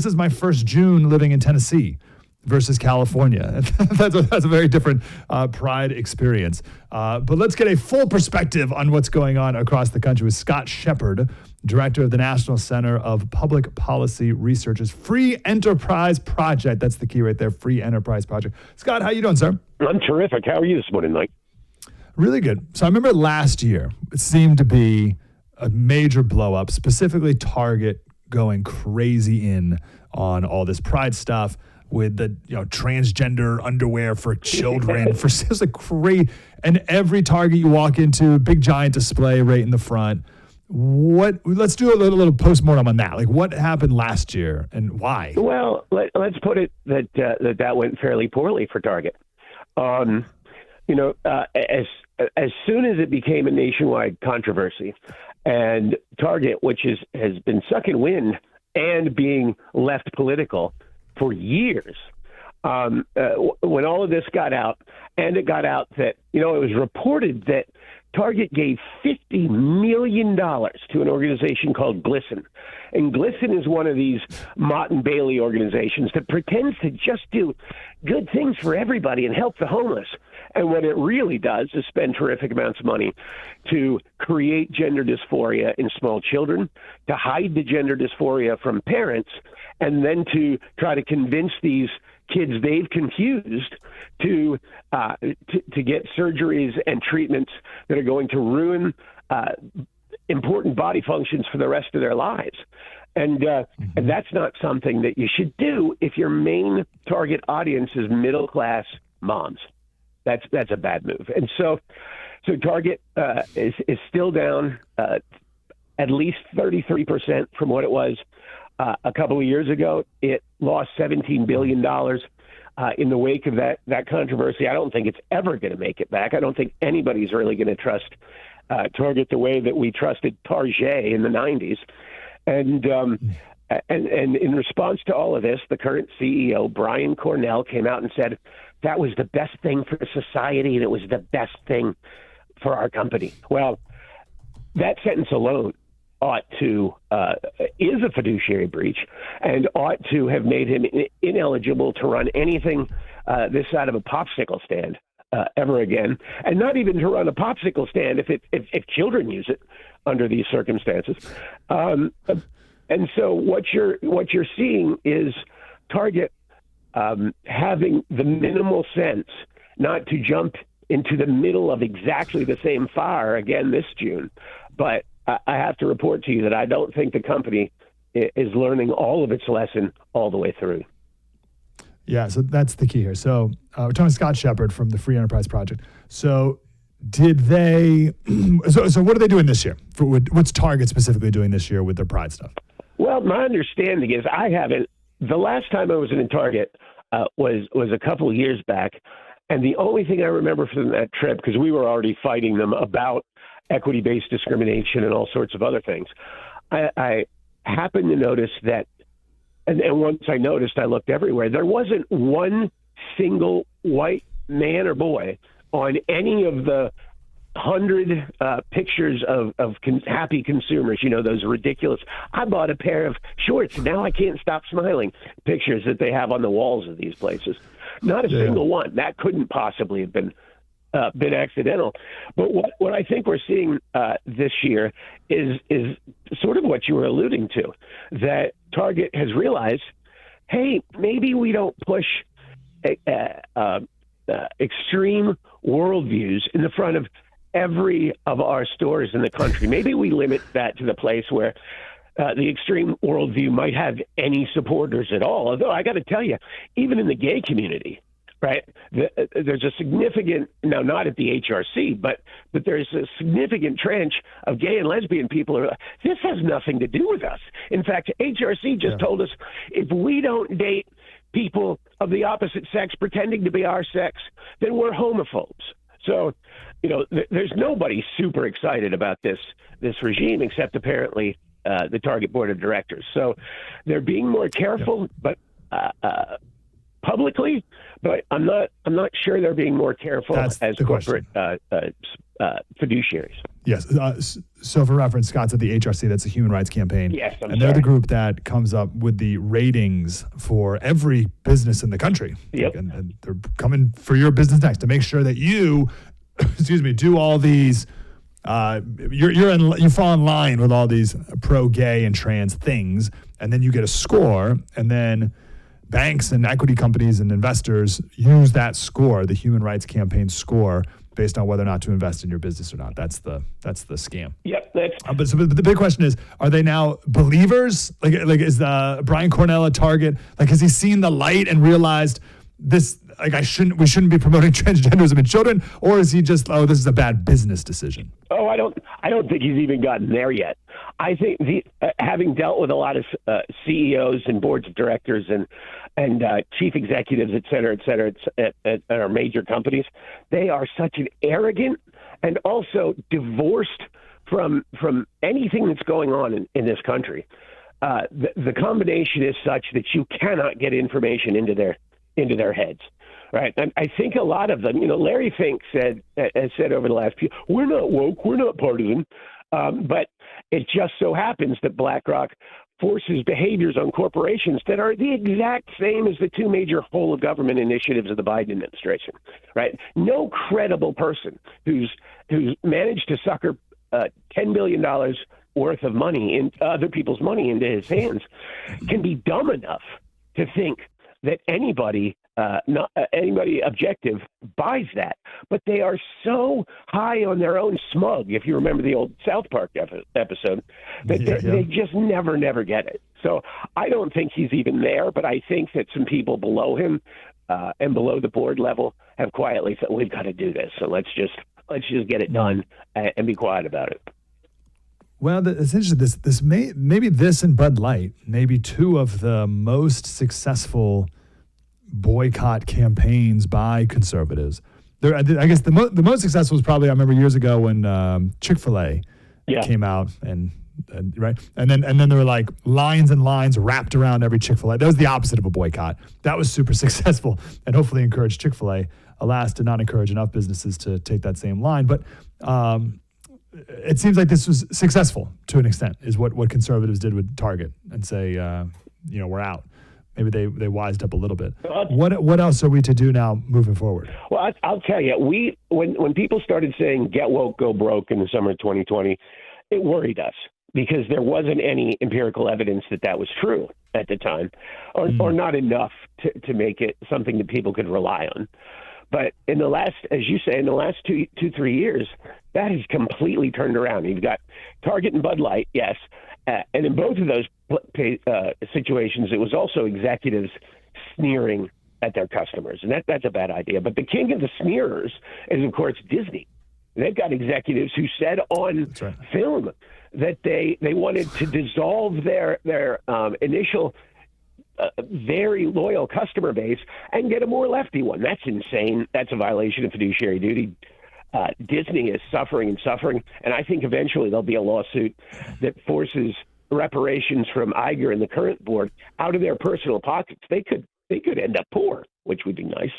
is my first June living in Tennessee versus California. That's a very different Pride experience. But let's get a full perspective on what's going on across the country with Scott Shepard, Director of the National Center of Public Policy Research's Free Enterprise Project. That's the key right there, Free Enterprise Project. Scott, how you doing, sir? I'm terrific. How are you this morning, Mike? Really good. So I remember last year, it seemed to be a major blow up, specifically Target going crazy in on all this Pride stuff with the transgender underwear for children. For it was like crazy. And every Target you walk into, big giant display right in the front. Let's do a little postmortem on that. Like, what happened last year and why? Well, let's put it that went fairly poorly for Target. As soon as it became a nationwide controversy, and Target, which has been sucking wind and being left political for years, when all of this got out, and it got out that it was reported that Target gave $50 million to an organization called GLSEN. And GLSEN is one of these Mott and Bailey organizations that pretends to just do good things for everybody and help the homeless. And what it really does is spend terrific amounts of money to create gender dysphoria in small children, to hide the gender dysphoria from parents, and then to try to convince these kids they've confused to get surgeries and treatments that are going to ruin important body functions for the rest of their lives. And that's not something that you should do if your main target audience is middle-class moms. That's a bad move. And so Target is still down at least 33% from what it was a couple of years ago. It lost $17 billion in the wake of that controversy. I don't think it's ever going to make it back. I don't think anybody's really going to trust Target the way that we trusted Target in the 90s. And in response to all of this, the current CEO, Brian Cornell, came out and said that was the best thing for society and it was the best thing for our company. Well, that sentence alone is a fiduciary breach and ought to have made him ineligible to run anything this side of a popsicle stand ever again, and not even to run a popsicle stand if children use it under these circumstances. And so what you're seeing is Target having the minimal sense not to jump into the middle of exactly the same fire again this June, but I have to report to you that I don't think the company is learning all of its lesson all the way through. Yeah, so that's the key here. So we're talking to Scott Shepard from the Free Enterprise Project. So did they so what are they doing this year? What's Target specifically doing this year with their Pride stuff? Well, my understanding is the last time I was in Target was a couple of years back. And the only thing I remember from that trip, because we were already fighting them about equity-based discrimination and all sorts of other things, I happened to notice that, and once I noticed, I looked everywhere. There wasn't one single white man or boy on any of the 100 pictures of happy consumers, those ridiculous, I bought a pair of shorts and now I can't stop smiling pictures that they have on the walls of these places. Not a single one. That couldn't possibly have been accidental. But what I think we're seeing this year is sort of what you were alluding to, that Target has realized, hey, maybe we don't push extreme worldviews in the front of every of our stores in the country. Maybe we limit that to the place where the extreme worldview might have any supporters at all. Although I got to tell you, even in the gay community, right, there's a significant, now not at the HRC, but there's a significant trench of gay and lesbian people who are, this has nothing to do with us. In fact, HRC just told us if we don't date people of the opposite sex pretending to be our sex, then we're homophobes. So, there's nobody super excited about this regime except apparently the Target board of directors. So they're being more careful, but publicly, but I'm not sure they're being more careful as corporate fiduciaries. Yes. So for reference, Scott said the HRC, that's a human rights campaign. Yes, and they're the group that comes up with the ratings for every business in the country. Yep. And they're coming for your business next to make sure that you, do all these, you fall in line with all these pro-gay and trans things, and then you get a score, and then banks and equity companies and investors use that score, the human rights campaign score, based on whether or not to invest in your business or not. That's the scam. Yep. But the big question is, are they now believers? Like is Brian Cornell a target? Like, has he seen the light and realized this? Like, we shouldn't be promoting transgenderism in children, or is he just, this is a bad business decision? Oh, I don't think he's even gotten there yet. I think having dealt with a lot of CEOs and boards of directors and chief executives, et cetera, at our major companies, they are such an arrogant and also divorced from anything that's going on in this country. The combination is such that you cannot get information into their heads. Right. And I think a lot of them, Larry Fink has said over the last few, we're not woke, we're not partisan. But it just so happens that BlackRock forces behaviors on corporations that are the exact same as the two major whole of government initiatives of the Biden administration. Right. No credible person who's managed to sucker $10 billion worth of money in other people's money into his hands can be dumb enough to think that anybody objective buys that. But they are so high on their own smug, if you remember the old South Park episode, that they just never get it. So I don't think he's even there, but I think that some people below him and below the board level have quietly said, we've got to do this. So let's just get it done and be quiet about it. Well, it's interesting. This maybe this and Bud Light, maybe two of the most successful boycott campaigns by conservatives. I guess the most successful was probably, I remember years ago when Chick-fil-A came out and right, and then there were like lines and lines wrapped around every Chick-fil-A. That was the opposite of a boycott. That was super successful and hopefully encouraged Chick-fil-A. Alas, did not encourage enough businesses to take that same line. But it seems like this was successful to an extent, is what conservatives did with Target, and say, we're out. Maybe they wised up a little bit. What else are we to do now moving forward? Well, I'll tell you, when people started saying get woke, go broke in the summer of 2020, it worried us because there wasn't any empirical evidence that was true at the time, or not enough to make it something that people could rely on. But in the last, as you say, in the last 3 years, that has completely turned around. You've got Target and Bud Light, yes. And in both of those situations, it was also executives sneering at their customers. And that's a bad idea. But the king of the sneerers is, of course, Disney. They've got executives who said on film that they wanted to dissolve their initial very loyal customer base and get a more lefty one. That's insane. That's a violation of fiduciary duty. Disney is suffering, and I think eventually there'll be a lawsuit that forces reparations from Iger and the current board out of their personal pockets. They could end up poor, which would be nice.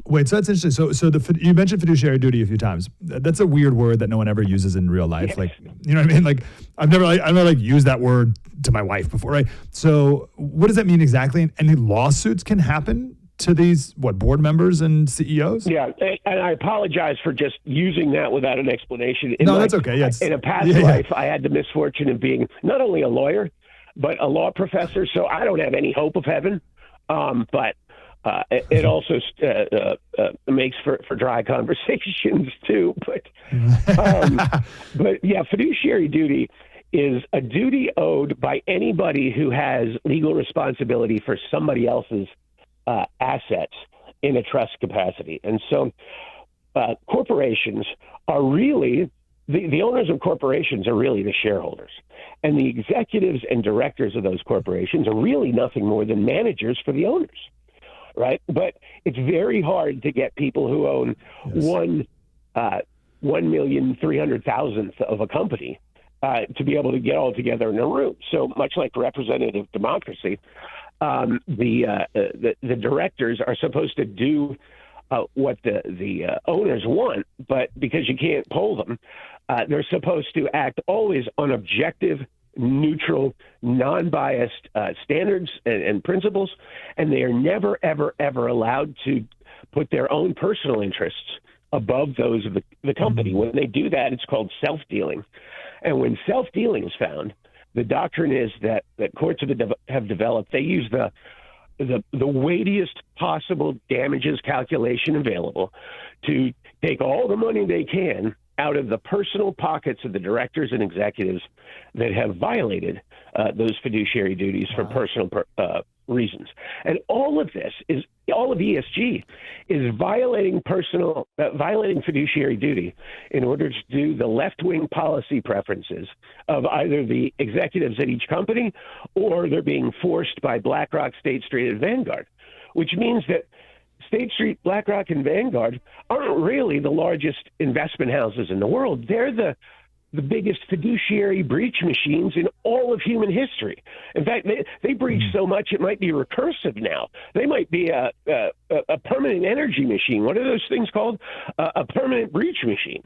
Wait, so that's interesting. So you mentioned fiduciary duty a few times. That's a weird word that no one ever uses in real life. Yes. Like, you know what I mean? Like, I've never used that word to my wife before, right? So what does that mean exactly? And any lawsuits can happen to these, board members and CEOs? Yeah, and I apologize for just using that without an explanation. That's okay. Yeah, in a past life, I had the misfortune of being not only a lawyer, but a law professor, so I don't have any hope of heaven. But it also makes for dry conversations too. But yeah, fiduciary duty is a duty owed by anybody who has legal responsibility for somebody else's assets in a trust capacity. And so corporations are really, the owners of corporations are really the shareholders. And the executives and directors of those corporations are really nothing more than managers for the owners, right? But it's very hard to get people who own 1,300,000th of a company to be able to get all together in a room. So much like representative democracy, the directors are supposed to do what the owners want, but because you can't poll them, they're supposed to act always on objective, neutral, non-biased standards and principles, and they are never, ever, ever allowed to put their own personal interests above those of the company. When they do that, it's called self-dealing. And when self-dealing is found, the doctrine is that courts have developed, they use the weightiest possible damages calculation available to take all the money they can out of the personal pockets of the directors and executives that have violated those fiduciary duties for personal reasons. And all of ESG is violating fiduciary duty in order to do the left-wing policy preferences of either the executives at each company, or they're being forced by BlackRock, State Street, and Vanguard, which means that State Street, BlackRock, and Vanguard aren't really the largest investment houses in the world. They're the biggest fiduciary breach machines in all of human history. In fact, they breach so much it might be recursive now. They might be a permanent energy machine. What are those things called? A permanent breach machine.